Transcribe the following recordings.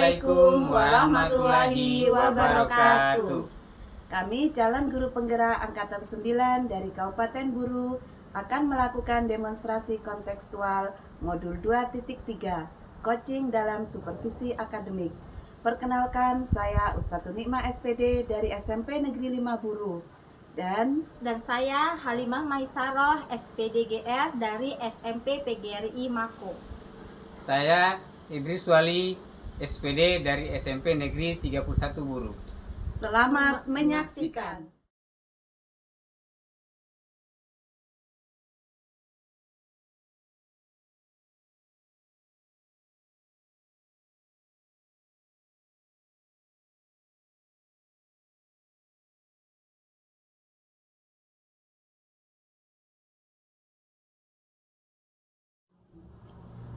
Assalamualaikum warahmatullahi wabarakatuh. Kami calon guru penggerak Angkatan 9 dari Kabupaten Buru akan melakukan demonstrasi kontekstual modul 2.3 coaching dalam supervisi akademik. Perkenalkan, saya Ustadzah Nikmah SPD dari SMP Negeri 5 Buru dan saya Halimah Maisaroh SPDGR dari SMP PGRI Mako. Saya Idris Wali SPD dari SMP Negeri 31 Buru. Selamat menyaksikan.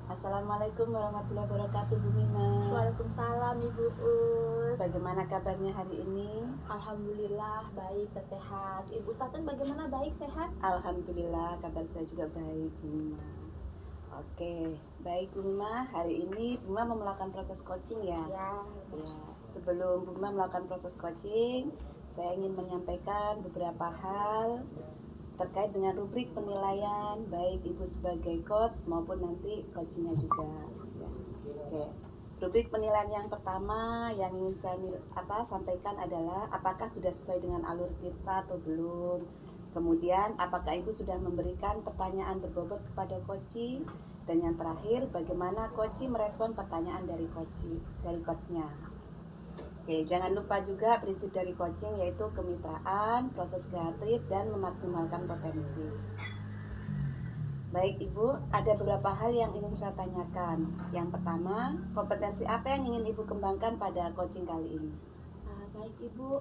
Assalamualaikum warahmatullahi wabarakatuh, Bu Mima. Waalaikumsalam Ibu Us. Bagaimana kabarnya hari ini? Alhamdulillah baik dan sehat. Ibu Ustadzah bagaimana, baik sehat? Alhamdulillah kabar saya juga baik, Bu Mima. Oke, baik Bu Mima, hari ini Bu Mima mau melakukan proses coaching ya? Ya. Sebelum Bu Mima melakukan proses coaching, saya ingin menyampaikan beberapa hal terkait dengan rubrik penilaian baik Ibu sebagai coach maupun nanti coachingnya juga ya. Oke. Rubrik penilaian yang pertama yang ingin saya sampaikan adalah apakah sudah sesuai dengan alur kita atau belum. Kemudian apakah Ibu sudah memberikan pertanyaan berbobot kepada coaching, dan yang terakhir bagaimana coaching merespon pertanyaan dari coachnya. Oke, jangan lupa juga prinsip dari coaching yaitu kemitraan, proses kreatif, dan memaksimalkan potensi. Baik Ibu, ada beberapa hal yang ingin saya tanyakan. Yang pertama, kompetensi apa yang ingin Ibu kembangkan pada coaching kali ini? Baik Ibu,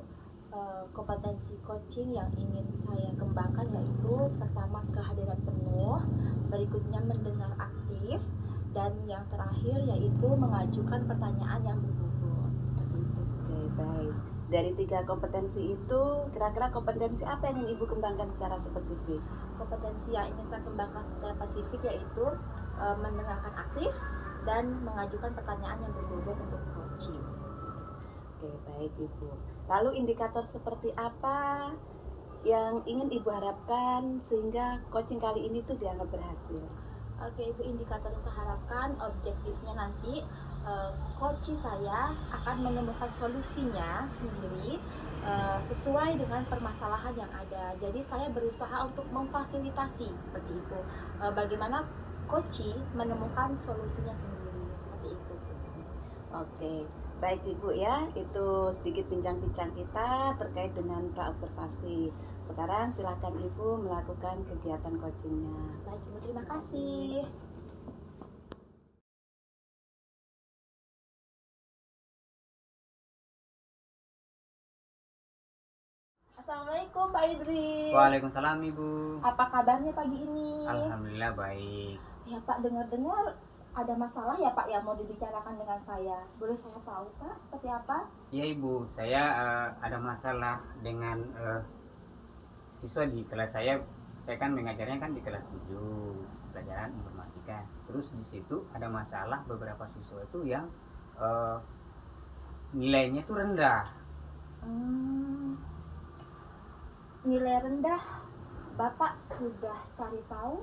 kompetensi coaching yang ingin saya kembangkan yaitu pertama kehadiran penuh, berikutnya mendengar aktif, dan yang terakhir yaitu mengajukan pertanyaan yang berbobot. Baik, dari 3 kompetensi itu, kira-kira kompetensi apa yang ingin Ibu kembangkan secara spesifik? Kompetensi yang ingin saya kembangkan secara spesifik yaitu mendengarkan aktif dan mengajukan pertanyaan yang berbobot untuk coaching. Oke, baik Ibu. Lalu indikator seperti apa yang ingin Ibu harapkan sehingga coaching kali ini tuh dianggap berhasil? Oke Ibu, indikator yang saya harapkan objektifnya nanti coaching saya akan menemukan solusinya sendiri sesuai dengan permasalahan yang ada. Jadi saya berusaha untuk memfasilitasi seperti itu. Bagaimana coaching menemukan solusinya sendiri seperti itu. Oke, baik Ibu ya, itu sedikit bincang-bincang kita terkait dengan praobservasi. Sekarang silakan Ibu melakukan kegiatan coachingnya. Baik Ibu, terima kasih. Assalamualaikum Pak Idris. Waalaikumsalam Ibu. Apa kabarnya pagi ini? Alhamdulillah baik. Ya Pak, dengar-dengar ada masalah ya Pak yang mau dibicarakan dengan saya. Boleh saya tahu Pak seperti apa? Ya Ibu, saya ada masalah dengan siswa di kelas saya. Saya kan mengajarnya kan di kelas 7 pelajaran informatika. Terus di situ ada masalah beberapa siswa itu yang nilainya itu rendah. Nilai rendah, Bapak sudah cari tahu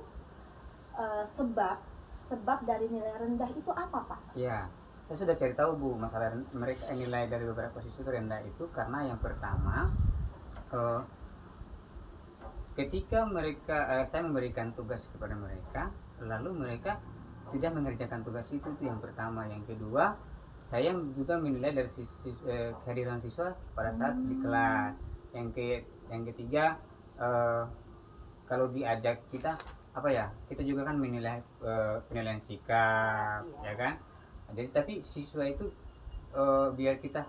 sebab dari nilai rendah itu apa Pak? Ya, saya sudah cari tahu Bu, masalah mereka nilai dari beberapa siswa itu rendah itu karena yang pertama ketika mereka saya memberikan tugas kepada mereka, lalu mereka tidak mengerjakan tugas itu yang pertama. Yang kedua, saya juga menilai dari kehadiran siswa pada saat di kelas. Yang ketiga, kalau diajak kita kita juga kan menilai penilaian sikap, ya kan. Jadi tapi siswa itu biar kita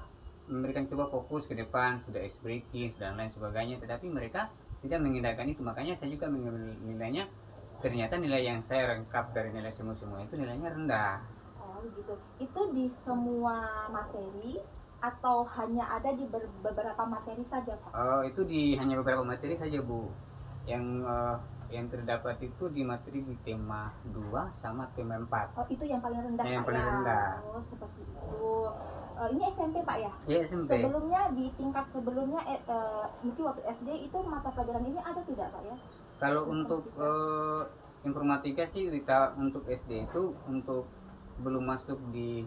memberikan coba fokus ke depan, sudah ice breaking dan lain sebagainya, tetapi mereka tidak mengindahkan itu. Makanya saya juga menilainya, ternyata nilai yang saya rengkap dari nilai semua itu nilainya rendah. Oh gitu. Itu di semua materi atau hanya ada di beberapa materi saja Pak? Itu di hanya beberapa materi saja Bu. Yang yang terdapat itu di materi di tema 2 sama tema 4. Oh, itu yang paling rendah Yang Pak paling ya? rendah. Oh, seperti itu. Ini SMP Pak ya? Ya SMP. Sebelumnya di tingkat sebelumnya mungkin waktu SD itu mata pelajaran ini ada tidak Pak ya? Kalau untuk informatika sih kita untuk SD itu untuk belum masuk di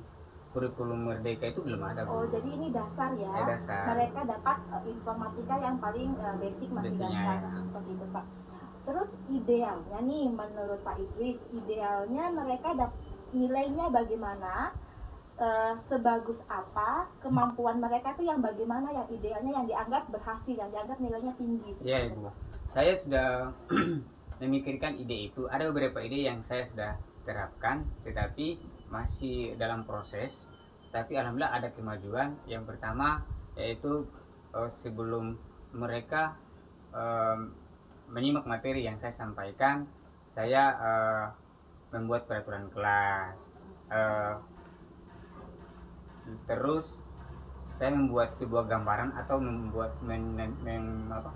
kurikulum Merdeka itu belum ada, Bu. Oh, jadi ini dasar ya? Ya, dasar. Mereka dapat informatika yang paling basic, masih Basicnya, dasar, ya. seperti itu Pak. Terus idealnya nih menurut Pak Idris, idealnya mereka nilainya bagaimana? Sebagus apa kemampuan mereka itu yang bagaimana, yang idealnya, yang dianggap berhasil, yang dianggap nilainya tinggi? Ya Ibu, saya sudah memikirkan ide itu. Ada beberapa ide yang saya sudah terapkan, tetapi masih dalam proses. Tapi alhamdulillah ada kemajuan. Yang pertama yaitu sebelum mereka menyimak materi yang saya sampaikan, saya membuat peraturan kelas. Terus saya membuat sebuah gambaran atau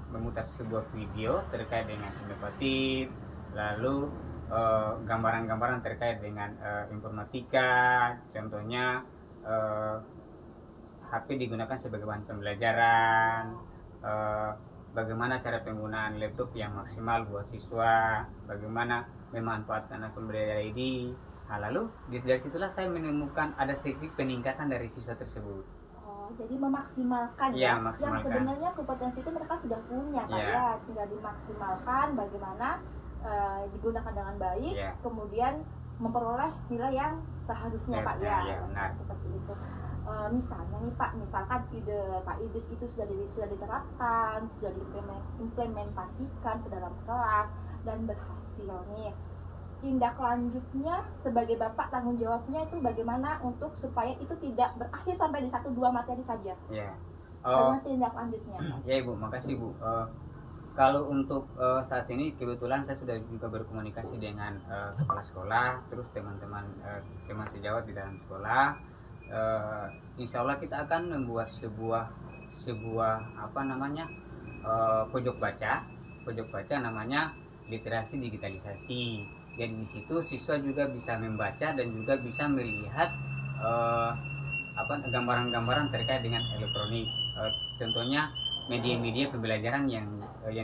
memutar sebuah video terkait dengan inovatif, lalu gambaran-gambaran terkait dengan informatika, contohnya HP digunakan sebagai bahan pembelajaran, bagaimana cara penggunaan laptop yang maksimal buat siswa, bagaimana memanfaatkan pembelajaran ini. Nah, lalu dari situlah saya menemukan ada sedikit peningkatan dari siswa tersebut. Oh, jadi memaksimalkan Ya, ya. maksimalkan. Yang sebenarnya kompetensi itu mereka sudah punya Pak Ya. ya, tinggal dimaksimalkan bagaimana digunakan dengan baik, Ya. kemudian memperoleh nilai yang seharusnya Ya, Pak ya. ya, benar. Seperti itu. Misalnya nih Pak, misalkan ide Pak Idris itu sudah diterapkan, sudah diimplementasikan ke dalam kelas dan berhasil nih. Tindak lanjutnya sebagai Bapak, tanggung jawabnya itu bagaimana untuk supaya itu tidak berakhir sampai di 1-2 materi saja. Ya. Bagaimana tindak lanjutnya Pak? Ya Ibu, makasih Bu. Kalau untuk saat ini kebetulan saya sudah juga berkomunikasi dengan kepala sekolah, terus teman-teman teman sejawat di dalam sekolah. Insya Allah kita akan membuat sebuah apa namanya pojok baca namanya literasi digitalisasi. Jadi di situ siswa juga bisa membaca dan juga bisa melihat gambaran-gambaran terkait dengan elektronik. Contohnya media-media pembelajaran yang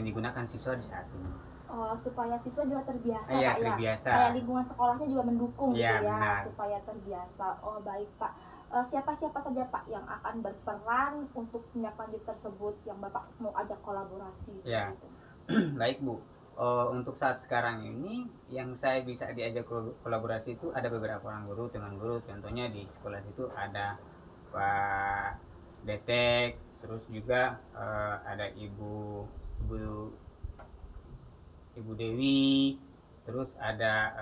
digunakan siswa di saat ini. Oh, supaya siswa juga terbiasa Iya, Pak terbiasa. ya. Kayak lingkungan sekolahnya juga mendukung Iya, gitu ya, benar. supaya terbiasa. Oh, baik Pak. Siapa-siapa saja Pak yang akan berperan untuk tindak lanjut tersebut yang Bapak mau ajak kolaborasi seperti Ya. itu? Baik Bu. Untuk saat sekarang ini yang saya bisa diajak kolaborasi itu ada beberapa orang guru, teman guru. Contohnya di sekolah itu ada Pak Detek, terus juga ada Ibu Dewi, terus ada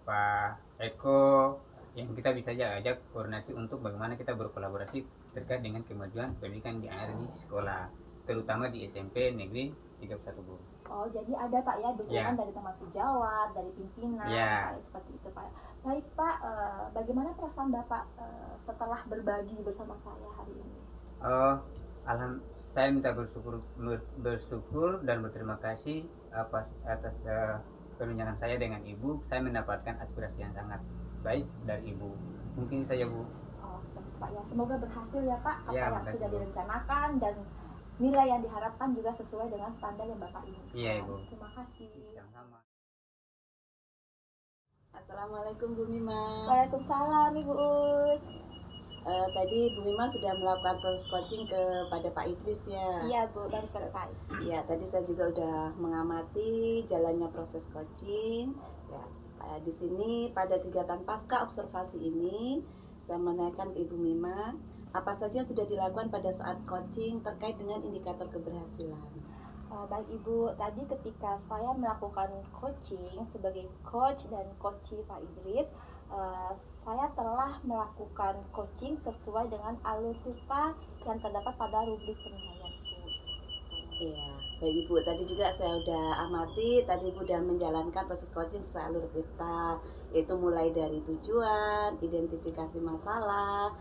Pak Eko, yang kita bisa ajak koordinasi untuk bagaimana kita berkolaborasi terkait dengan kemajuan pendidikan di air di sekolah, terutama di SMP Negeri 31 Bu. Oh, jadi ada Pak ya dukungan Ya. dari teman sejawat, dari pimpinan, Ya. Pak, seperti itu Pak. Baik Pak, bagaimana perasaan Bapak setelah berbagi bersama saya hari ini? Saya minta bersyukur dan berterima kasih atas perbincangan saya dengan Ibu. Saya mendapatkan aspirasi yang sangat baik dari Ibu. Mungkin saja Bu. Oh, seperti itu Pak ya. Semoga berhasil ya Pak apa Ya, yang makasih, sudah Bu. direncanakan dan nilai yang diharapkan juga sesuai dengan standar yang Bapak inginkan. Iya, Ibu. Terima kasih. Sama-sama. Assalamualaikum Bu Mima. Waalaikumsalam Ibu Us. Tadi Bu Mima sudah melakukan proses coaching kepada Pak Idris ya. Iya Bu, baru selesai. Ya, tadi saya juga udah mengamati jalannya proses coaching. Ya, di sini pada kegiatan pasca observasi ini saya menanyakan ke Ibu Mima apa saja sudah dilakukan pada saat coaching terkait dengan indikator keberhasilan. Baik Ibu, tadi ketika saya melakukan coaching sebagai coach dan coachee Pak Idris, saya telah melakukan coaching sesuai dengan alur kita yang terdapat pada rubrik penilaian Bu. Iya, baik Ibu. Tadi juga saya udah amati, tadi Ibu udah menjalankan proses coaching sesuai alur kita, yaitu mulai dari tujuan, identifikasi masalah,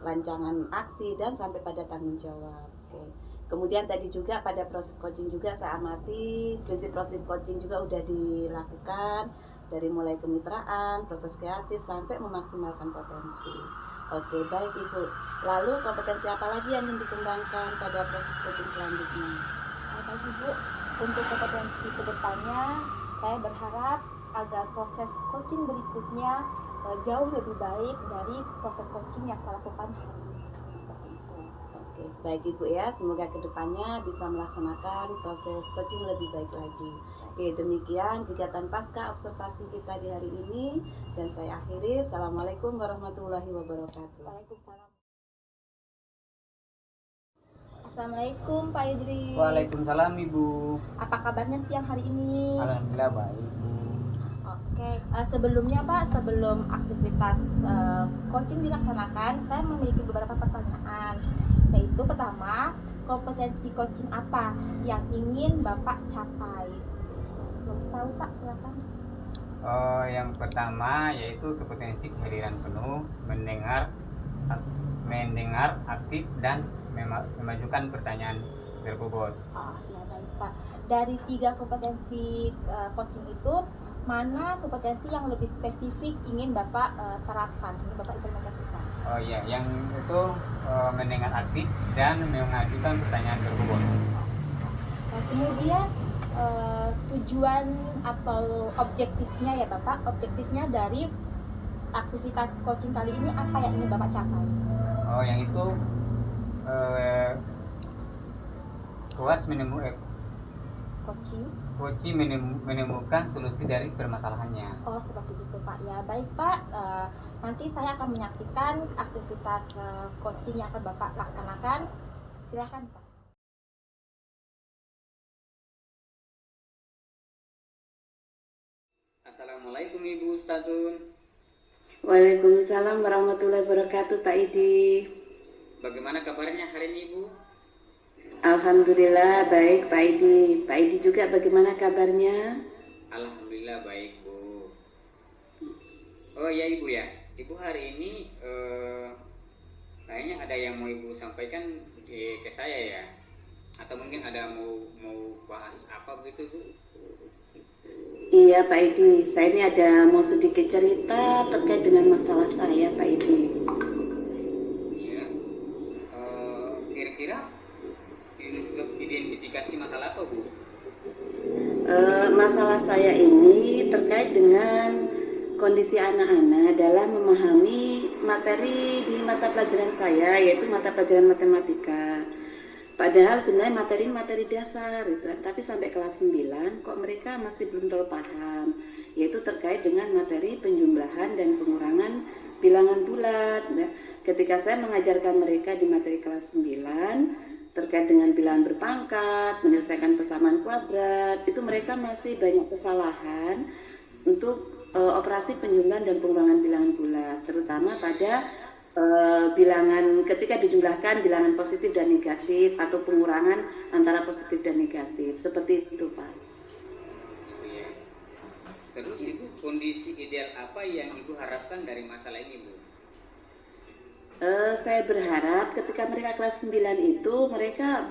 rancangan aksi, dan sampai pada tanggung jawab. Oke. Kemudian tadi juga pada proses coaching juga saya amati prinsip-prinsip coaching juga udah dilakukan dari mulai kemitraan, proses kreatif sampai memaksimalkan potensi. Oke, baik Ibu. Lalu kompetensi apa lagi yang ingin dikembangkan pada proses coaching selanjutnya? Baik Ibu, untuk kompetensi kedepannya saya berharap agar proses coaching berikutnya jauh lebih baik dari proses coaching yang saya lakukan hari ini. Seperti itu. Oke, baik Ibu ya, semoga kedepannya bisa melaksanakan proses coaching lebih baik lagi. Oke, demikian kegiatan pasca observasi kita di hari ini, dan saya akhiri. Assalamualaikum warahmatullahi wabarakatuh. Waalaikumsalam. Assalamualaikum Pak Idris. Waalaikumsalam Ibu. Apa kabarnya siang hari ini? Alhamdulillah baik Bu. Oke, sebelumnya Pak, sebelum aktivitas coaching dilaksanakan, saya memiliki beberapa pertanyaan. Yaitu pertama, kompetensi coaching apa yang ingin Bapak capai? Boleh tahu Pak, silakan. Yang pertama yaitu kompetensi kehadiran penuh, mendengar aktif dan memajukan pertanyaan berbobot. Ya baik Pak. Dari 3 kompetensi coaching itu, mana kompetensi yang lebih spesifik ingin Bapak terapkan, ingin Bapak implementasikan? Oh iya, yang itu mendengar aktif dan mengajukan pertanyaan berbobot. Kemudian tujuan atau objektifnya ya Bapak, objektifnya dari aktivitas coaching kali ini apa yang ingin Bapak capai? Oh, yang itu puas coaching menemukan solusi dari permasalahannya. Oh seperti itu Pak ya. Baik Pak, nanti saya akan menyaksikan aktivitas coaching yang akan Bapak laksanakan. Silakan Pak. Assalamualaikum Ibu Ustazun. Waalaikumsalam warahmatullahi wabarakatuh Pak Idi. Bagaimana kabarnya hari ini Ibu? Alhamdulillah baik Pak Idi. Pak Idi juga bagaimana kabarnya? Alhamdulillah baik Bu. Oh ya Ibu ya, Ibu hari ini kayaknya ada yang mau Ibu sampaikan ke saya ya, atau mungkin ada mau bahas apa begitu Bu? Iya Pak Idi, saya ini ada mau sedikit cerita terkait dengan masalah saya Pak Idi. Iya, kira-kira identifikasi masalah apa Bu? Masalah saya ini terkait dengan kondisi anak-anak dalam memahami materi di mata pelajaran saya, yaitu mata pelajaran matematika. Padahal sebenarnya materi dasar gitu, tapi sampai kelas 9 kok mereka masih belum terlalu paham, yaitu terkait dengan materi penjumlahan dan pengurangan bilangan bulat. Nah, ketika saya mengajarkan mereka di materi kelas 9 terkait dengan bilangan berpangkat, menyelesaikan persamaan kuadrat, itu mereka masih banyak kesalahan untuk operasi penjumlahan dan pengurangan bilangan bulat, terutama pada bilangan ketika dijumlahkan bilangan positif dan negatif atau pengurangan antara positif dan negatif, seperti itu Pak. Ya. Terus Ibu, kondisi ideal apa yang Ibu harapkan dari masalah ini Bu? Saya berharap ketika mereka kelas 9 itu mereka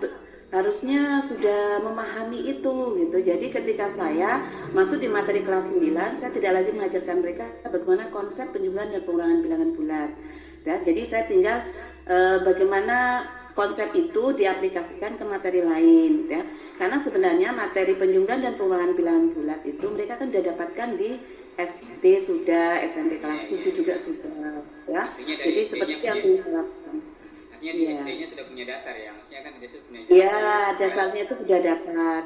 harusnya sudah memahami itu gitu. Jadi ketika saya masuk di materi kelas 9, saya tidak lagi mengajarkan mereka bagaimana konsep penjumlahan dan pengurangan bilangan bulat. Ya, jadi saya tinggal bagaimana konsep itu diaplikasikan ke materi lain, ya. Karena sebenarnya materi penjumlahan dan pengurangan bilangan bulat itu mereka kan sudah dapatkan di SD sudah, SMP kelas 7 juga sudah, ya. Jadi seperti yang diharapkan. Artinya di SD-nya sudah punya dasar ya, maksudnya kan di punya dasar. Iya, dasarnya itu sudah dapat.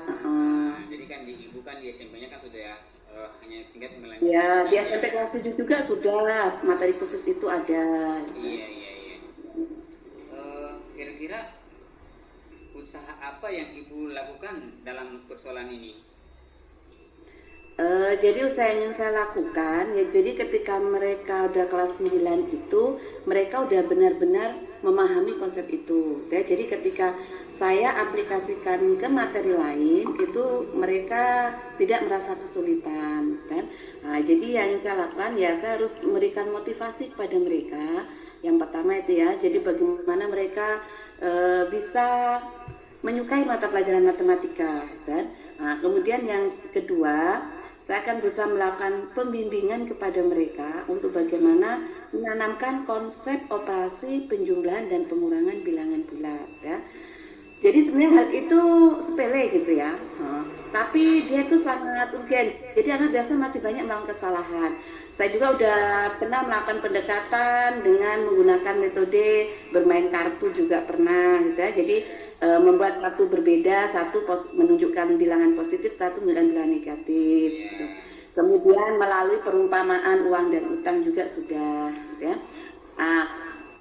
Jadi kan di Ibu kan di SMP-nya kan sudah hanya tinggal melanjutkan. Ya, di SMP kelas 7 juga sudah materi khusus itu ada. Iya. Kira-kira usaha apa yang Ibu lakukan dalam persoalan ini? Jadi usaha yang saya lakukan, ya jadi ketika mereka udah kelas 9 itu, mereka udah benar-benar memahami konsep itu. Ya, jadi ketika saya aplikasikan ke materi lain, itu mereka tidak merasa kesulitan. Kan? Nah, jadi yang saya lakukan, ya saya harus memberikan motivasi kepada mereka. Yang pertama itu ya, jadi bagaimana mereka bisa menyukai mata pelajaran matematika, kan? Nah, kemudian yang kedua, saya akan berusaha melakukan pembimbingan kepada mereka untuk bagaimana menanamkan konsep operasi penjumlahan dan pengurangan bilangan bulat, ya. Jadi sebenarnya hal itu sepele gitu ya, tapi dia itu sangat urgen. Jadi anak biasa masih banyak melakukan kesalahan. Saya juga udah pernah melakukan pendekatan dengan menggunakan metode bermain kartu juga pernah gitu ya. Jadi membuat kartu berbeda, satu menunjukkan bilangan positif, satu menunjukkan bilangan negatif. Gitu. Kemudian melalui perumpamaan uang dan utang juga sudah, gitu ya.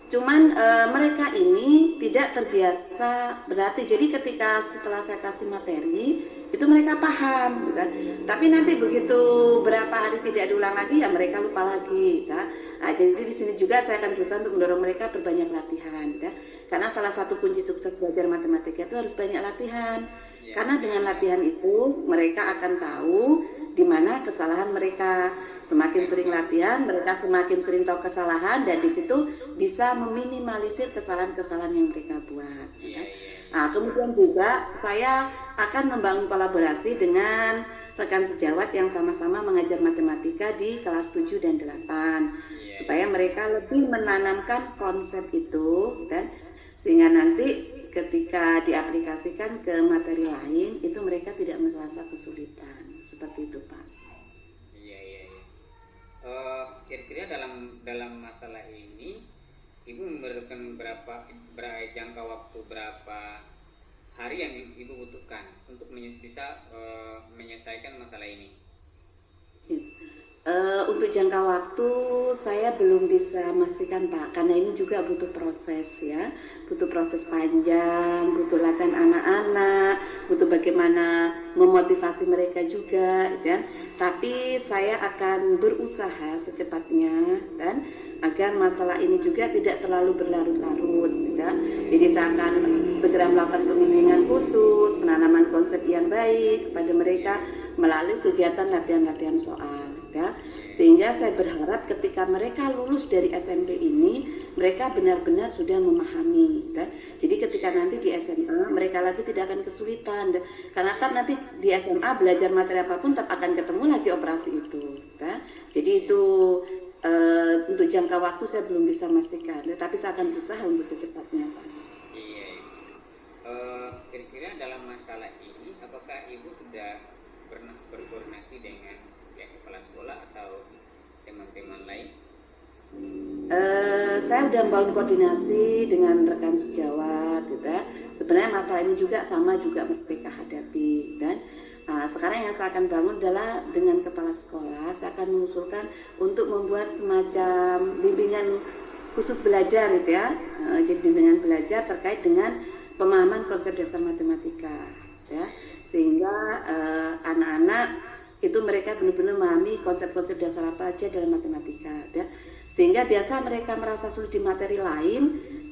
Cuman mereka ini tidak terbiasa berarti. Jadi ketika setelah saya kasih materi itu mereka paham, gitu kan? Tapi nanti begitu berapa hari tidak diulang lagi ya mereka lupa lagi, gitu. Nah, jadi di sini juga saya akan berusaha untuk mendorong mereka berbanyak latihan, gitu. Karena salah satu kunci sukses belajar matematika itu harus banyak latihan. Karena dengan latihan itu mereka akan tahu di mana kesalahan mereka. Semakin sering latihan, mereka semakin sering tahu kesalahan dan di situ bisa meminimalisir kesalahan-kesalahan yang mereka buat. Ya. Nah, kemudian juga saya akan membangun kolaborasi dengan rekan sejawat yang sama-sama mengajar matematika di kelas 7 dan 8 supaya mereka lebih menanamkan konsep itu dan sehingga nanti ketika diaplikasikan ke materi lain itu mereka tidak merasa kesulitan. Seperti itu, Pak. Kira-kira dalam masalah ini Ibu memberikan berapa jangka waktu, berapa hari yang Ibu butuhkan untuk bisa menyelesaikan masalah ini? Untuk jangka waktu saya belum bisa memastikan, Pak, karena ini juga butuh proses ya, butuh proses panjang, butuh latihan anak-anak, butuh bagaimana memotivasi mereka juga, kan? Tapi saya akan berusaha secepatnya, kan, agar masalah ini juga tidak terlalu berlarut-larut, ya. Jadi saya akan segera melakukan pembimbingan khusus, penanaman konsep yang baik kepada mereka melalui kegiatan latihan-latihan soal. Ya, sehingga saya berharap ketika mereka lulus dari SMP ini mereka benar-benar sudah memahami, ya. Jadi ketika nanti di SMA mereka lagi tidak akan kesulitan, ya. Karena kan nanti di SMA belajar materi apapun tetap akan ketemu lagi operasi itu, ya. Jadi itu untuk jangka waktu saya belum bisa memastikan, tetapi saya akan berusaha untuk secepatnya, Pak. Iya. Kira-kira dalam masalah ini apakah Ibu sudah pernah berkoordinasi dengan kepala sekolah atau teman-teman lain? Saya sudah membangun koordinasi dengan rekan sejawat, gitu ya. Sebenarnya masalah ini juga sama juga mereka hadapi, kan. Sekarang yang saya akan bangun adalah dengan kepala sekolah, saya akan mengusulkan untuk membuat semacam bimbingan khusus belajar, gitu ya. Jadi bimbingan belajar terkait dengan pemahaman konsep dasar matematika, ya. Sehingga anak-anak itu mereka benar-benar memahami konsep-konsep dasar apa aja dalam matematika, ya. Sehingga biasa mereka merasa sulit di materi lain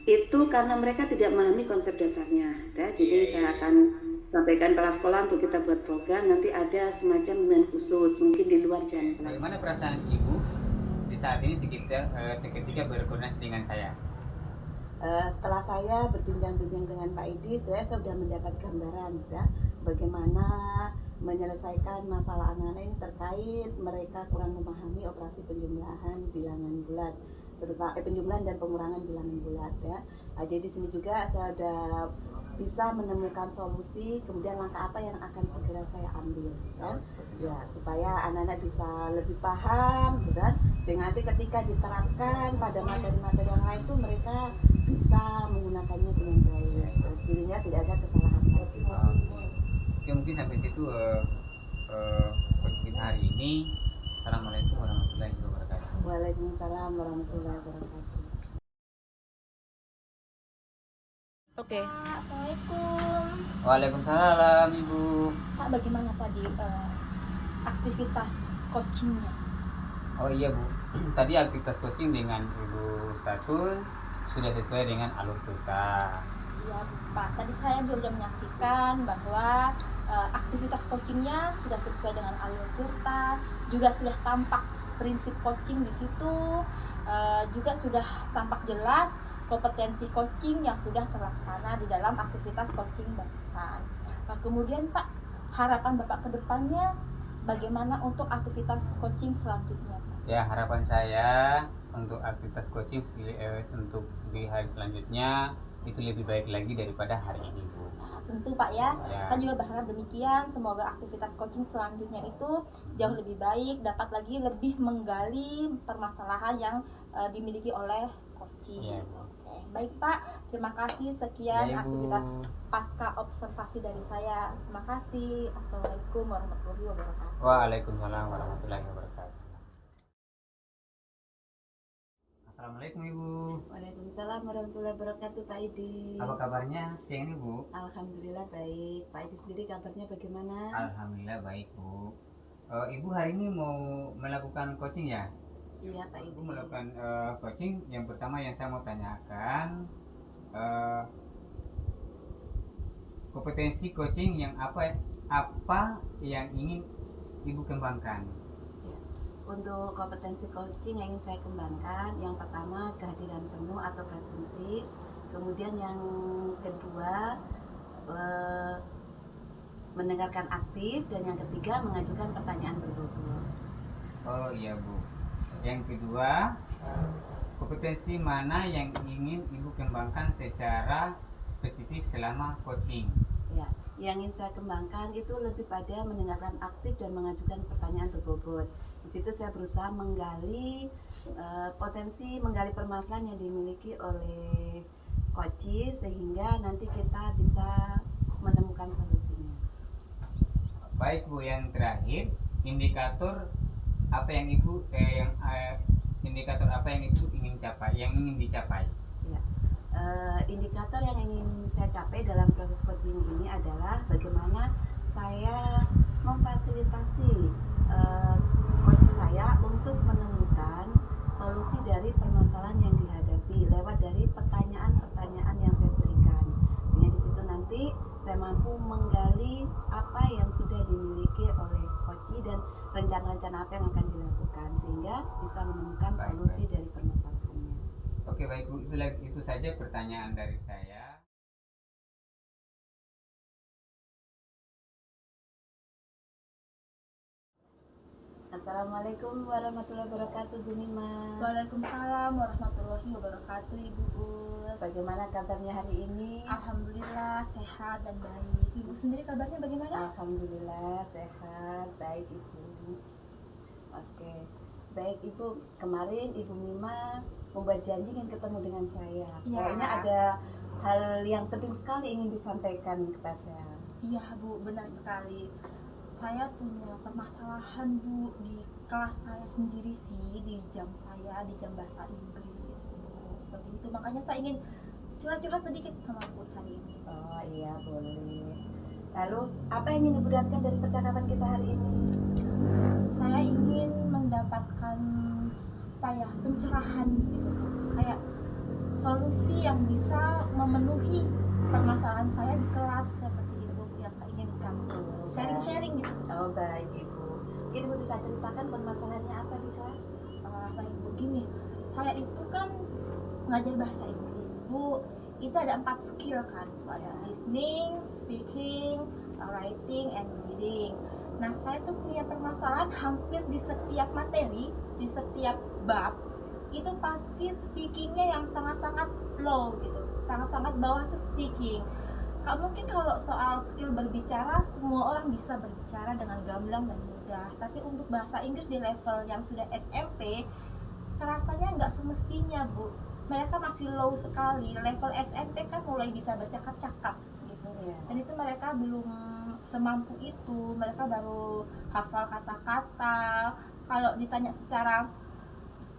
itu karena mereka tidak memahami konsep dasarnya, ya. Jadi saya akan sampaikan kepala sekolah untuk kita buat program, nanti ada semacam bimbingan khusus mungkin di luar jam pelajaran. Bagaimana perasaan Ibu di saat ini seketika berkoordinasi dengan saya? Setelah saya berbincang-bincang dengan Pak Idi, saya sudah mendapat gambaran, ya, bagaimana menyelesaikan masalah anak-anak ini terkait mereka kurang memahami operasi penjumlahan bilangan bulat, terutama penjumlahan dan pengurangan bilangan bulat, ya. Jadi di sini juga saya sudah bisa menemukan solusi, kemudian langkah apa yang akan segera saya ambil, kan? Ya, supaya anak-anak bisa lebih paham, kan? Sehingga nanti ketika diterapkan pada materi-materi yang lain itu mereka bisa menggunakannya dengan baik, dirinya tidak ada kesalahan lagi. Oke, mungkin sampai situ kita hari ini. Assalamualaikum warahmatullahi wabarakatuh. Waalaikumsalam warahmatullahi wabarakatuh. Oke. Assalamualaikum. Waalaikumsalam Ibu. Pak, bagaimana tadi aktivitas coachingnya? Oh iya Bu, tadi aktivitas coaching dengan Ibu Statun sudah sesuai dengan alur kita. Iya Pak, tadi saya juga sudah menyaksikan bahwa aktivitas coachingnya sudah sesuai dengan alur kita, juga sudah tampak prinsip coaching di situ, juga sudah tampak jelas kompetensi coaching yang sudah terlaksana di dalam aktivitas coaching barusan. Nah, kemudian Pak, harapan Bapak ke depannya bagaimana untuk aktivitas coaching selanjutnya, Pak? Ya, harapan saya untuk aktivitas coaching untuk di hari selanjutnya itu lebih baik lagi daripada hari ini, Bu. Nah, tentu Pak ya. Ya. Saya juga berharap demikian. Semoga aktivitas coaching selanjutnya itu jauh lebih baik, dapat lagi lebih menggali permasalahan yang dimiliki oleh coaching. Iya, Bu. Oke, baik Pak. Terima kasih. Sekian Ya, Ibu. aktivitas pasca observasi dari saya. Terima kasih. Assalamualaikum warahmatullahi wabarakatuh. Waalaikumsalam warahmatullahi wabarakatuh. Assalamualaikum Ibu. Waalaikumsalam warahmatullahi wabarakatuh, Pak Idi. Apa kabarnya siang ini, Bu? Alhamdulillah baik. Pak Idi sendiri kabarnya bagaimana? Alhamdulillah baik, Bu. Ibu hari ini mau melakukan coaching ya? Iya, Pak Idi. Ibu melakukan coaching. Yang pertama yang saya mau tanyakan, kompetensi coaching yang apa yang ingin Ibu kembangkan? Untuk kompetensi coaching yang ingin saya kembangkan, yang pertama kehadiran penuh atau presensi, kemudian yang kedua mendengarkan aktif, dan yang ketiga mengajukan pertanyaan berbobot. Oh iya, Bu. Yang kedua, kompetensi mana yang ingin Ibu kembangkan secara spesifik selama coaching? Ya, yang ingin saya kembangkan itu lebih pada mendengarkan aktif dan mengajukan pertanyaan berbobot. Di situ saya berusaha menggali menggali permasalahan yang dimiliki oleh coach sehingga nanti kita bisa menemukan solusinya. Baik, Bu. Yang terakhir, indikator apa yang Ibu indikator apa yang Ibu ingin capai, yang ingin dicapai? Ya. Indikator yang ingin saya capai dalam proses coaching ini adalah bagaimana saya memfasilitasi coach saya untuk menemukan solusi dari permasalahan yang dihadapi lewat dari pertanyaan-pertanyaan yang saya berikan. Sehingga di situ nanti saya mampu menggali apa yang sudah dimiliki oleh coach dan rencana-rencana apa yang akan dilakukan sehingga bisa menemukan solusi dari permasalahannya. Oke, baik, Bu. Itu saja pertanyaan dari saya. Assalamualaikum warahmatullahi wabarakatuh, Bu Nima. Waalaikumsalam warahmatullahi wabarakatuh, Ibu Us. Bagaimana kabarnya hari ini? Alhamdulillah sehat dan baik. Ibu sendiri kabarnya bagaimana? Alhamdulillah sehat, baik Ibu. Oke, baik Ibu. Kemarin Ibu Mima membuat janji ingin ketemu dengan saya. Ya. Kayaknya ada hal yang penting sekali ingin disampaikan kepada saya. Iya Bu, benar sekali. Saya punya permasalahan Bu di kelas saya sendiri sih, di jam saya, di jam bahasa Inggris Bu. Seperti itu, makanya saya ingin curhat-curhat sedikit sama Bu hari ini. Oh iya, boleh. Lalu apa yang ingin dibuatkan dari percakapan kita hari ini? Saya ingin mendapatkan apa ya, pencerahan gitu, kayak solusi yang bisa memenuhi permasalahan saya di kelas, seperti itu yang saya inginkan. Sharing gitu. Oh baik Ibu. Mungkin Ibu bisa ceritakan permasalahannya apa di kelas? Baik Bu, gini, saya itu kan ngajar bahasa Inggris Bu. Itu ada 4 skill kan, ada listening, speaking, writing, and reading. Nah, saya tuh punya permasalahan hampir di setiap materi, di setiap bab, itu pasti speakingnya yang sangat-sangat low gitu, sangat-sangat bawah tuh speaking. Mungkin kalau soal skill berbicara, semua orang bisa berbicara dengan gamblang dan mudah. Tapi untuk bahasa Inggris di level yang sudah SMP, serasanya nggak semestinya Bu. Mereka masih low sekali. Level SMP kan mulai bisa bercakap-cakap gitu. Dan itu mereka belum semampu itu. Mereka baru hafal kata-kata. Kalau ditanya secara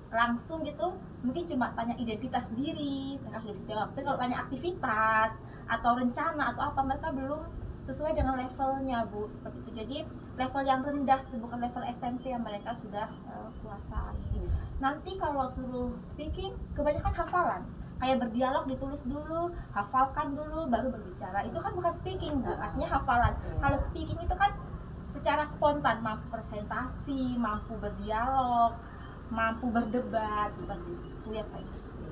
langsung gitu, mungkin cuma tanya identitas diri, mereka sudah bisa jawab. Tapi kalau tanya aktivitas atau rencana atau apa, mereka belum sesuai dengan levelnya Bu, seperti itu. Jadi level yang rendah, bukan level SMP yang mereka sudah kuasai. Nanti kalau suruh speaking, kebanyakan hafalan, kayak berdialog ditulis dulu, hafalkan dulu, baru berbicara. Itu kan bukan speaking Bu, artinya hafalan. Kalau speaking itu kan secara spontan, mampu presentasi, mampu berdialog, mampu berdebat, seperti itu yang saya inginkan.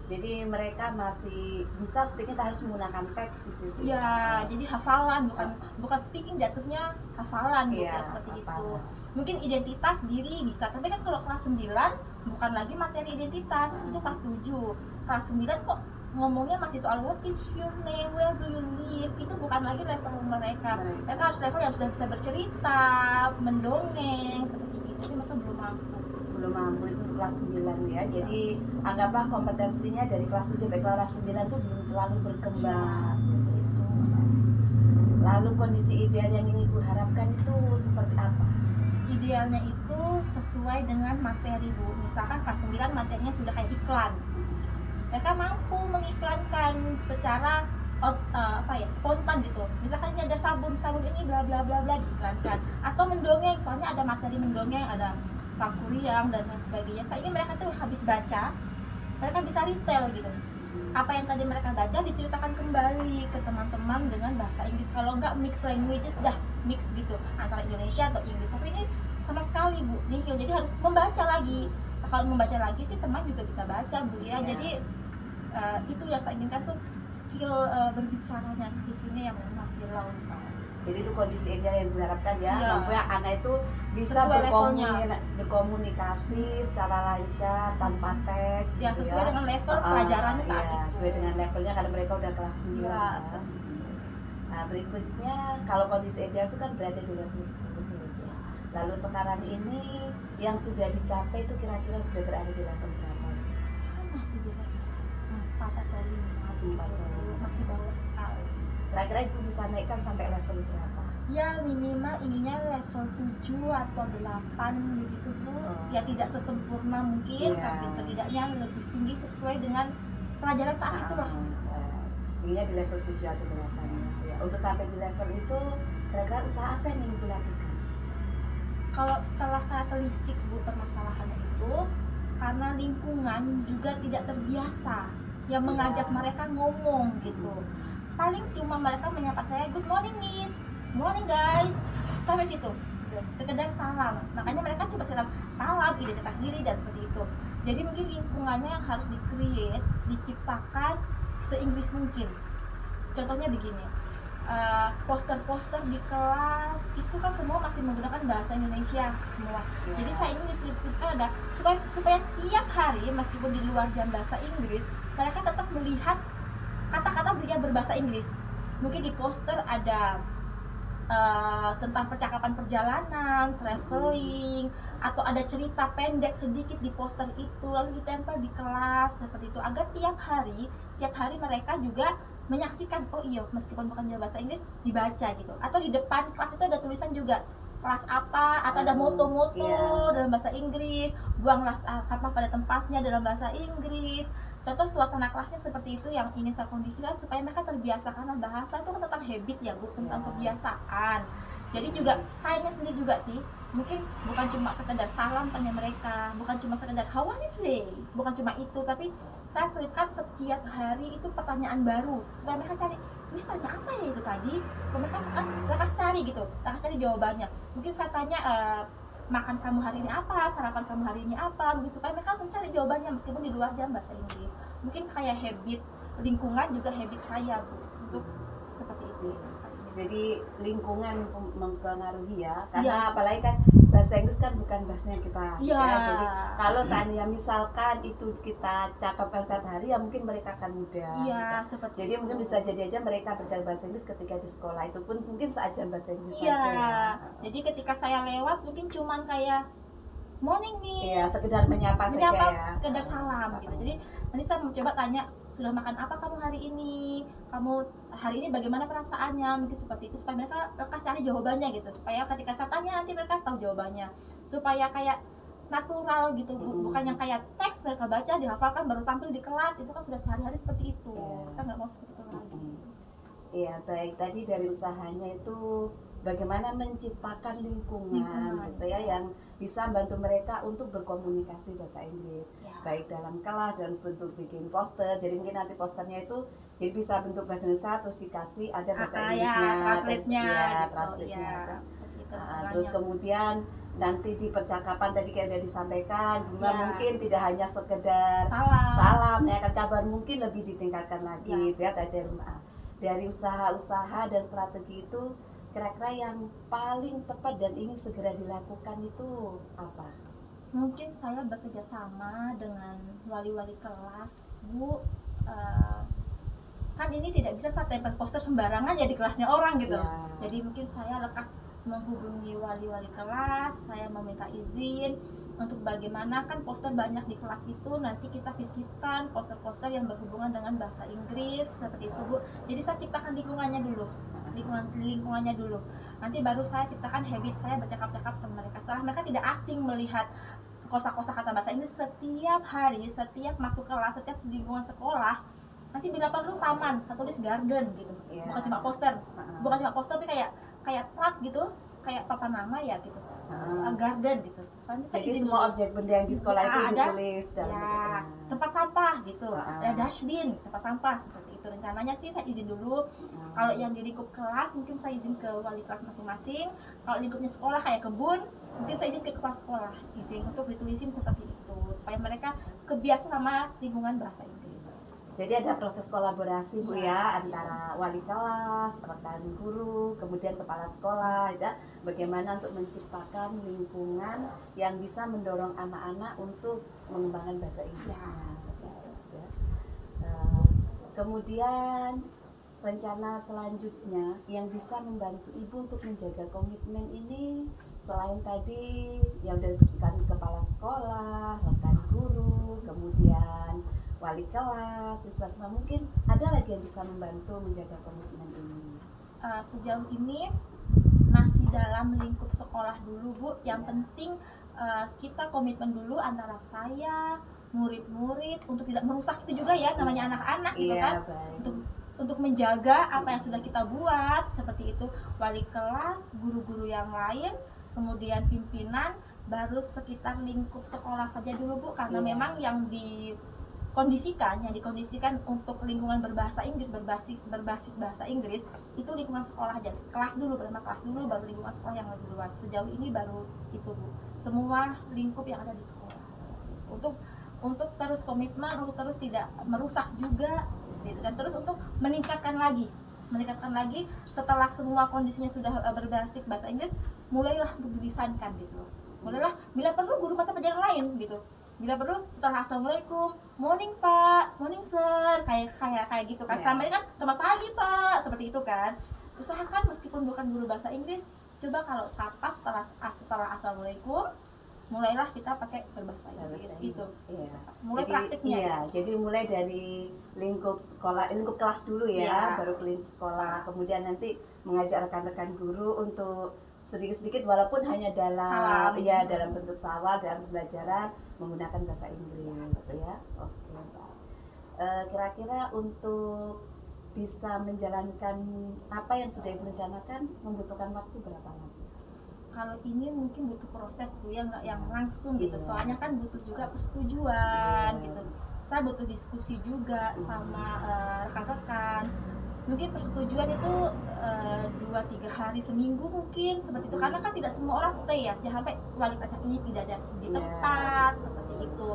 Jadi mereka masih bisa speaking tapi harus menggunakan teks gitu. Ya, jadi hafalan bukan speaking, jatuhnya hafalan gitu Iya, ya, seperti itu. hafalan. Mungkin identitas diri bisa, tapi kan kalau kelas 9 bukan lagi materi identitas, itu kelas 7. Kelas 9 kok ngomongnya masih soal what is your name, where do you live, itu bukan lagi level mereka. Mereka harus level yang sudah bisa bercerita, mendongeng seperti itu, tapi mereka belum mampu Itu kelas 9 ya. Jadi anggaplah kompetensinya dari kelas 7 sampai kelas 9 itu belum terlalu berkembang. seperti itu. Lalu kondisi ideal yang ingin Ibu harapkan itu seperti apa? Idealnya itu sesuai dengan materi, Bu. Misalkan kelas 9 materinya sudah kayak iklan, mereka mampu mengiklankan secara spontan gitu. Misalkan ini ada sabun ini bla bla bla bla, diiklankan. Atau mendongeng, soalnya ada materi mendongeng, ada sangkuriang dan lain sebagainya. Saya ingin mereka tuh habis baca, mereka bisa retail gitu. Apa yang tadi mereka baca diceritakan kembali ke teman-teman dengan bahasa Inggris. Kalau enggak mix languages, dah mix gitu antara Indonesia atau Inggris. Tapi ini sama sekali, Bu, nihil. Jadi harus membaca lagi. Nah, kalau membaca lagi sih teman juga bisa baca, Bu ya. Jadi itu yang saya inginkan tuh, skill berbicaranya, speakingnya yang masih low sekali. Jadi itu kondisi ideal yang diharapkan ya. Iya. Mampunya anak itu bisa Sesuai levelnya. berkomunikasi secara lancar tanpa teks. Ya, gitu sesuai dengan level pelajarannya saat iya, itu. sesuai dengan levelnya karena mereka udah kelas 9. Ya, ya. seperti itu. Nah, berikutnya kalau kondisi ideal itu kan berada di level 10 ya. Lalu sekarang ini yang sudah dicapai itu kira-kira sudah berada di level berapa? Masih di level 4 atau 5 gitu. Masih bawah sekali. Kira-kira Ibu bisa naikkan sampai level berapa? Ya minimal inginnya level 7 atau 8 begitu, Bu. Ya tidak sesempurna mungkin, Iya. tapi setidaknya lebih tinggi sesuai dengan pelajaran saat itu lah. Inginnya di level 7 atau 8 ya. Untuk sampai di level itu kira-kira usaha apa yang ingin Ibu lakukan? Kalau setelah saya telisik, Bu, permasalahannya itu karena lingkungan juga tidak terbiasa yang mengajak mereka ngomong gitu. Paling cuma mereka menyapa saya, good morning miss, morning guys, sampai situ. Sekedar salam. Makanya mereka coba salam, identitas diri dan seperti itu. Jadi mungkin lingkungannya yang harus di-create, diciptakan se-Inggris mungkin. Contohnya begini, poster-poster di kelas itu kan semua masih menggunakan bahasa Indonesia semua. Jadi saya ingin deskripsikan ada supaya tiap hari meskipun di luar jam bahasa Inggris, mereka tetap melihat kata-kata yang berbahasa Inggris. Mungkin di poster ada tentang percakapan perjalanan, traveling, atau ada cerita pendek sedikit di poster itu, lalu ditempel di kelas seperti itu, agar tiap hari mereka juga menyaksikan, oh iya meskipun bukan bahasa Inggris dibaca gitu. Atau di depan kelas itu ada tulisan juga kelas apa, atau ada moto-moto dalam bahasa Inggris, buanglah sampah pada tempatnya dalam bahasa Inggris. Contoh suasana kelasnya seperti itu yang ingin saya kondisikan supaya mereka terbiasa, karena bahasa itu kan tentang habit ya, Bu, tentang kebiasaan. Jadi juga sayanya sendiri juga sih, mungkin bukan cuma sekedar salam tanya mereka, bukan cuma sekedar how are you today, bukan cuma itu, tapi saya selipkan setiap hari itu pertanyaan baru supaya mereka cari, Miss tanya apa ya itu tadi, supaya mereka lekas cari gitu, lekas cari jawabannya. Mungkin saya tanya makan kamu hari ini apa, sarapan kamu hari ini apa, begitu, supaya mereka langsung cari jawabannya meskipun di luar jam bahasa Inggris. Mungkin kayak habit lingkungan juga habit saya, Bu, untuk seperti itu. Jadi lingkungan mempengaruhi ya, karena Iya. apalagi kan bahasa Inggris kan bukan bahasanya kita. Iya. Ya. Jadi kalau seandainya misalkan itu kita cakap setiap hari ya mungkin mereka akan mudah. Iya, seperti Jadi itu. mungkin bisa jadi aja mereka belajar bahasa Inggris ketika di sekolah itu pun mungkin seajan bahasa Inggris Iya. saja ya. Jadi ketika saya lewat mungkin cuman kayak morning nih. Iya, sekedar menyapa saja ya. Sekedar salam gitu. Jadi nanti saya mau coba tanya, sudah makan apa kamu hari ini? Kamu hari ini bagaimana perasaannya? Mungkin seperti itu supaya mereka cari jawabannya gitu. Supaya ketika saya tanya nanti mereka tahu jawabannya. Supaya kayak natural gitu, bukan yang kayak teks mereka baca dihafalkan baru tampil di kelas, itu kan sudah sehari-hari seperti itu. Saya nggak mau seperti itu lagi. Iya, baik, tadi dari usahanya itu bagaimana menciptakan lingkungan gitu ya yang bisa membantu mereka untuk berkomunikasi bahasa Inggris, baik dalam kelas dan bentuk bikin poster. Jadi mungkin nanti posternya itu jadi bisa bentuk bahasa Indonesia terus dikasih ada bahasa Inggrisnya, translate-nya gitu. translate-nya. Seperti itu. Terus kemudian nanti di percakapan tadi kayak udah disampaikan, Bunga Ya. mungkin tidak hanya sekedar Salam. salam, menanyakan kabar, mungkin lebih ditingkatkan lagi. Ya. Lihat ada dari usaha-usaha dan strategi itu, kira-kira yang paling tepat dan ingin segera dilakukan itu apa? Mungkin saya bekerja sama dengan wali-wali kelas, Bu. Kan ini tidak bisa saya tempel poster sembarangan ya di kelasnya orang gitu. Ya. Jadi mungkin saya lekas menghubungi wali-wali kelas, saya meminta izin untuk bagaimana kan poster banyak di kelas itu, nanti kita sisipkan poster-poster yang berhubungan dengan bahasa Inggris seperti itu, Bu. Jadi saya ciptakan lingkungannya dulu. Lingkungannya dulu. Nanti baru saya ciptakan habit saya bercakap-cakap sama mereka. Setelah mereka tidak asing melihat kosa-kosa kata bahasa Inggris setiap hari, setiap masuk kelas, setiap lingkungan sekolah, nanti bila perlu taman, saya tulis garden gitu. Ya. Bukan cuma poster. Bukan cuma poster tapi kayak plat gitu, kayak papan nama ya gitu. Garden gitu. Soalnya saya Jadi izin semua dulu. objek benda yang di sekolah itu Ada, ditulis dalam ya, tempat sampah gitu. Ah. Ada dustbin, tempat sampah seperti itu. Rencananya sih saya izin dulu. Kalau yang di lingkup kelas mungkin saya izin ke wali kelas masing-masing. Kalau lingkupnya sekolah kayak kebun, mungkin saya izin ke kepala sekolah, izin untuk ditulisin seperti itu supaya mereka kebiasaan sama lingkungan bahasa Inggris. Jadi ada proses kolaborasi Bu Iya. ya, antara wali kelas, rekan guru, kemudian kepala sekolah, ya, bagaimana untuk menciptakan lingkungan yang bisa mendorong anak-anak untuk mengembangkan bahasa Inggrisnya. Ya. Kemudian rencana selanjutnya yang bisa membantu Ibu untuk menjaga komitmen ini, selain tadi yang udah disebutkan kepala sekolah, rekan guru, kemudian wali kelas, siswa-siswa, mungkin ada lagi yang bisa membantu menjaga komitmen ini. Sejauh ini masih dalam lingkup sekolah dulu, Bu. Yang penting kita komitmen dulu antara saya, murid-murid, untuk tidak merusak itu juga ya, namanya anak-anak gitu kan. Baik. Untuk menjaga apa yang sudah kita buat, seperti itu wali kelas, guru-guru yang lain, kemudian pimpinan, baru sekitar lingkup sekolah saja dulu, Bu, karena Iya. memang yang dikondisikan untuk lingkungan berbahasa Inggris, berbasis bahasa Inggris, itu lingkungan sekolah aja. Kelas dulu, pertama kelas dulu, baru lingkungan sekolah yang lebih luas. Sejauh ini baru itu, Bu. Semua lingkup yang ada di sekolah. Untuk terus komitmen, untuk terus tidak merusak juga, dan terus untuk meningkatkan lagi setelah semua kondisinya sudah berbasis bahasa Inggris, mulailah untuk didesainkan gitu. Mulailah bila perlu guru mata pelajaran lain gitu. Bila perlu setelah assalamualaikum, morning Pak, morning Sir, kayak gitu kan. Yeah. Selama ini kan selamat pagi Pak, seperti itu kan. Usahakan meskipun bukan guru bahasa Inggris, coba kalau sapa setelah assalamualaikum, mulailah kita pakai berbahasa Inggris gitu. Iya. Mulai praktiknya. Iya, jadi mulai dari lingkup sekolah, lingkup kelas dulu ya, Iya. baru ke lingkup sekolah, kemudian nanti mengajak rekan-rekan guru untuk sedikit-sedikit walaupun hanya dalam Salam. ya dalam bentuk sawal dalam pembelajaran menggunakan bahasa Inggris gitu ya. Oke, Pak. Kira-kira untuk bisa menjalankan apa yang sudah Ibu rencanakan membutuhkan waktu berapa lama? Kalau ini mungkin butuh proses, Bu, ya, nggak yang langsung gitu. Iya. Soalnya kan butuh juga persetujuan Iya. gitu. Saya butuh diskusi juga sama rekan-rekan. Mungkin persetujuan itu 2-3 hari seminggu mungkin seperti itu, karena kan tidak semua orang stay ya, jangan sampai wali kelas yang ini tidak ada di Iya. tempat seperti itu.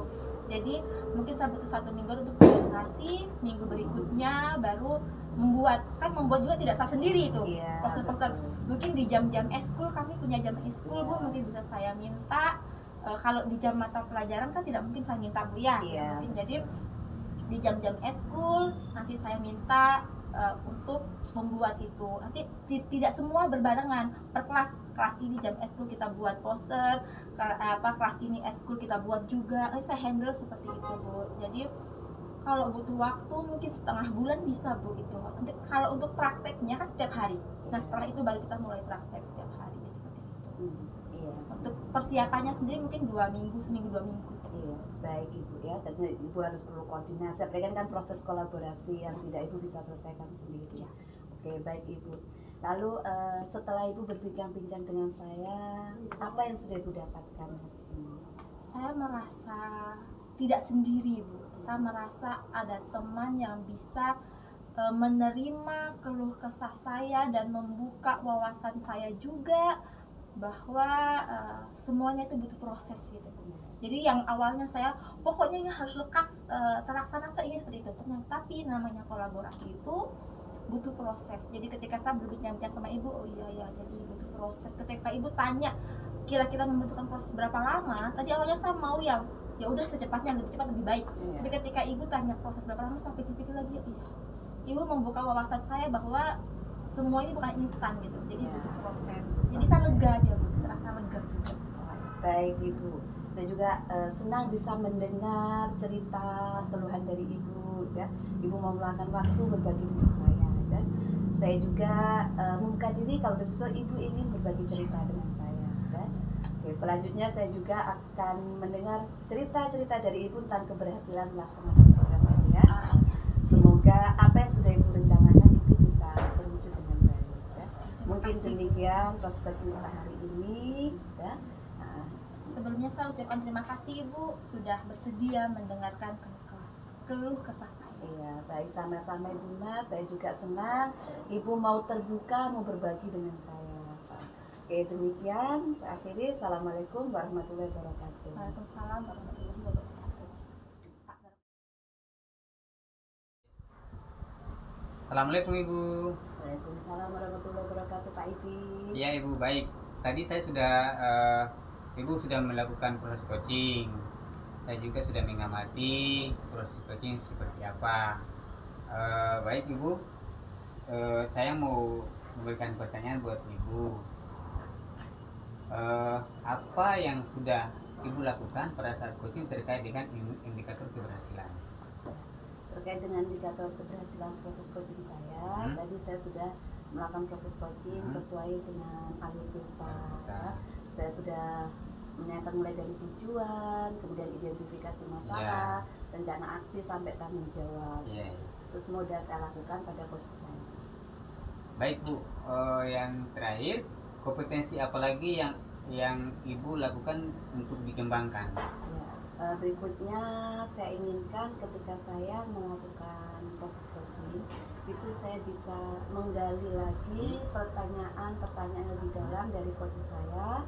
Jadi mungkin saya butuh 1 minggu untuk koordinasi, minggu berikutnya baru membuat juga tidak saya sendiri itu. Iya, Poster-poster betul. mungkin di jam-jam eskul, kami punya jam eskul, Bu, mungkin bisa saya minta. Kalau di jam mata pelajaran kan tidak mungkin saya minta, Bu, ya. Iya. Mungkin jadi di jam-jam eskul nanti saya minta untuk membuat itu. Nanti tidak semua berbarengan per kelas ini jam eskul kita buat poster, kelas ini eskul kita buat juga. Saya handle seperti itu, Bu. Jadi kalau butuh waktu mungkin setengah bulan bisa, Bu, itu. Nanti kalau untuk prakteknya kan setiap hari. Nah, setelah itu baru kita mulai praktek setiap hari seperti itu. Iya. Untuk persiapannya sendiri mungkin 2 minggu, seminggu 2 minggu. Iya, baik Ibu ya. Tentu Ibu harus perlu koordinasi. Apalagi kan proses kolaborasi yang tidak Ibu bisa selesaikan sendiri. Ya. Oke, baik Ibu. Lalu setelah Ibu berbincang-bincang dengan saya, apa yang sudah Ibu dapatkan? Saya merasa tidak sendiri, Bu. Saya merasa ada teman yang bisa menerima keluh kesah saya dan membuka wawasan saya juga, bahwa semuanya itu butuh proses gitu. Jadi yang awalnya saya pokoknya ini harus lekas terlaksana, saya ingin seperti itu. Tapi namanya kolaborasi itu butuh proses. Jadi ketika saya berbincang sama ibu, oh iya ya, jadi butuh proses. Ketika ibu tanya kira-kira membutuhkan proses berapa lama, tadi awalnya saya mau yang ya udah secepatnya, lebih cepat lebih baik. Jadi ketika ibu tanya proses berapa lama, saya pikir-pikir lagi, iya, ibu membuka wawasan saya bahwa semua ini bukan instan gitu, jadi butuh proses. Jadi saya lega aja Bu, terasa lega juga. Baik Ibu, saya juga senang bisa mendengar cerita keluhan dari Ibu ya. Ibu mau meluangkan waktu berbagi dengan saya dan saya juga membuka diri kalau besok Ibu ingin berbagi cerita dengan saya ya. Oke, selanjutnya saya juga akan mendengar cerita-cerita dari Ibu tentang keberhasilan melaksanakan program ini ya. Semoga apa yang sudah Ibu rencanakan itu bisa terwujud dengan baik ya. Mungkin demikian prospek kita hari ini ya. Sebelumnya saya ucapkan terima kasih Ibu sudah bersedia mendengarkan keluh kesah saya. Iya, baik, sama-sama Ibu Mas. Saya juga senang Ibu mau terbuka, mau berbagi dengan saya. Oke, demikian saya akhiri. Assalamualaikum warahmatullahi wabarakatuh. Waalaikumsalam warahmatullahi wabarakatuh. Assalamualaikum Ibu. Waalaikumsalam warahmatullahi wabarakatuh, Pak Idi. Iya Ibu, baik. Tadi saya sudah Ibu sudah melakukan proses coaching. Saya juga sudah mengamati proses coaching seperti apa. Baik Ibu, saya mau memberikan pertanyaan buat Ibu. Apa yang sudah Ibu lakukan pada saat coaching terkait dengan indikator keberhasilan? Terkait dengan indikator keberhasilan proses coaching saya, tadi saya sudah melakukan proses coaching sesuai dengan alur kita. Saya sudah menanyakan mulai dari tujuan, kemudian identifikasi masalah, rencana aksi sampai tanggung jawab. Itu semua sudah saya lakukan pada coaching saya. Baik Bu, yang terakhir, kompetensi apa lagi yang Ibu lakukan untuk dikembangkan? Ya, berikutnya saya inginkan ketika saya melakukan proses coaching itu saya bisa menggali lagi pertanyaan-pertanyaan lebih dalam dari coach saya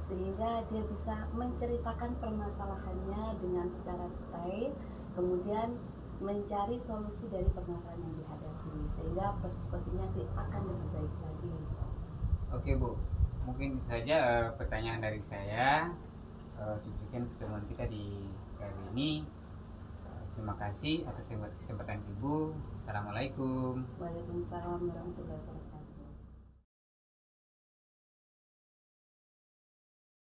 sehingga dia bisa menceritakan permasalahannya dengan secara detail, kemudian mencari solusi dari permasalahan yang dihadapi sehingga proses coachingnya akan lebih baik lagi. Oke Bu, mungkin itu saja pertanyaan dari saya. Cukup pertemuan kita di kali ini. Terima kasih atas kesempatan Ibu. Assalamualaikum. Waalaikumsalam warahmatullahi wabarakatuh.